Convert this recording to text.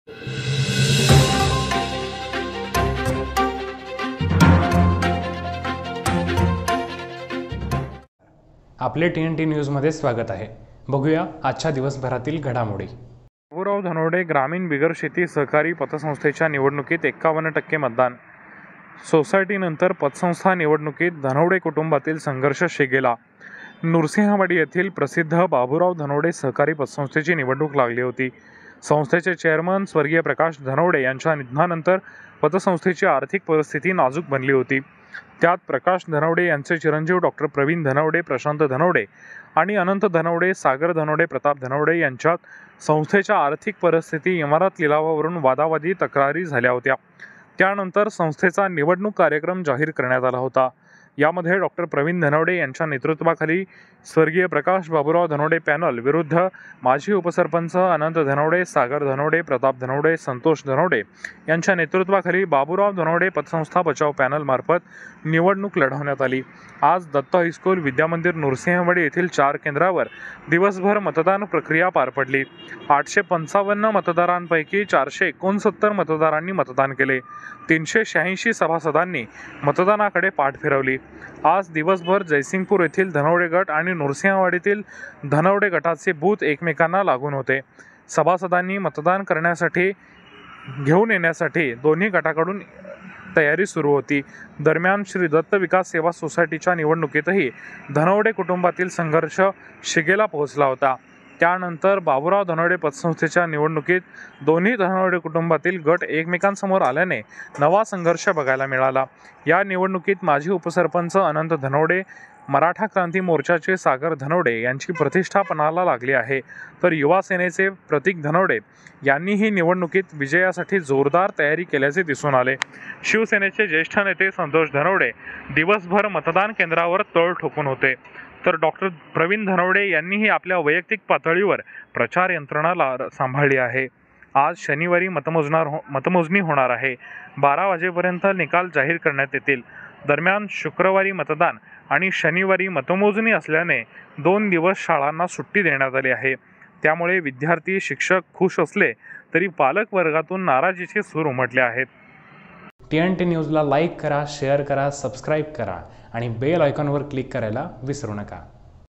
आपले TNT न्यूजमध्ये स्वागत आहे। बघूया आजच्या दिवसभरातील घडामोडी। बाबूराव धनवडे ग्रामीण बिगर शेती सहकारी पतसंस्थेच्या निवडणुकीत 51% मतदान। सोसायटीनंतर पतसंस्था निवडणुकीत धनवडे कुटुंबातील संघर्ष शिगेला। नृसिंहवाडी येथील प्रसिद्ध बाबूराव धनवडे सहकारी पतसंस्थेची निवडणूक लागली होती। संस्थेचे चेअरमन स्वर्गीय प्रकाश धनवडे यांच्या निधनानंतर पतसंस्थेची आर्थिक परिस्थिती नाजूक बनली होती। त्यात प्रकाश धनवडे यांचे चिरंजीव डॉक्टर प्रवीण धनवडे, प्रशांत धनवडे आणि अनंत धनवडे, सागर धनवडे, प्रताप धनवडे यांच्यात संस्थेच्या आर्थिक परिस्थिती, इमारत लिलावावरून वादावादी तक्रारी झाल्या होत्या। त्यानंतर संस्थेचा निवडणूक कार्यक्रम जाहीर करण्यात आला होता। यामध्ये डॉक्टर प्रवीण धनवडे यांच्या नेतृत्वाखाली स्वर्गीय प्रकाश बाबूराव धनवडे पॅनल विरुद्ध माजी उपसरपंच अनंत धनवडे, सागर धनवडे, प्रताप धनवडे, संतोष धनवडे यांच्या नेतृत्वाखाली बाबूराव धनवडे पतसंस्था बचाव पॅनल मार्फत निवडणूक लढवण्यात आली। आज दत्त हायस्कूल, विद्यामंदिर, नृसिंहवाडी येथील 4 केंद्रावर दिवसभर मतदान प्रक्रिया पार पडली। 855 मतदारांपैकी 469 मतदारांनी मतदान केले। 386 सभासदांनी मतदानाकडे पाठ फिरवली। आज दिवसभर जयसिंगपूर येथील धनवडे गट आणि नृसिंहवाडीतील धनवडे गटाचे बूथ एकमेकांना लागून होते। सभासदांनी मतदान करण्यासाठी घेऊन येण्यासाठी दोन्ही गटाकडून तयारी सुरू होती। दरम्यान श्री दत्त विकास सेवा सोसायटीच्या निवडणुकीतही धनवडे कुटुंबातील संघर्ष शिगेला पोहोचला होता। त्यानंतर बाबूराव धनवडे पतसंस्थेच्या निवडणुकीत दोन्ही धनवडे कुटुंबातील गट एकमेकांसमोर आल्याने नवा संघर्ष बघायला मिळाला। या निवडणुकीत माजी उपसरपंच अनंत धनवडे, मराठा क्रांती मोर्चाचे सागर धनवडे यांची प्रतिष्ठा पणाला लागली आहे, तर युवा सेनेचे प्रतीक धनवडे यांनीही निवडणुकीत विजयासाठी जोरदार तयारी केल्याचे दिसून आले। शिवसेनेचे ज्येष्ठ नेते संतोष धनवडे दिवसभर मतदान केंद्रावर तळ ठोकून होते, तर डॉक्टर प्रवीण धनवडे यांनीही आपल्या वैयक्तिक पातळीवर प्रचार यंत्रणा सांभाळली आहे। आज शनिवारी मतमोजणी होणार आहे। 12 वाजेपर्यंत निकाल जाहीर करण्यात येतील। दरम्यान शुक्रवारी मतदान आणि शनिवारी मतमोजणी असल्याने 2 दिवस शाळांना सुट्टी देण्यात आली आहे। त्यामुळे विद्यार्थी, शिक्षक खुश असले तरी पालक वर्गातून नाराजीचे सूर उमटले आहेत। TNT न्यूजला लाईक करा, शेअर करा, सबस्क्राईब करा आणि बेल आयकॉनवर क्लिक करायला विसरू नका।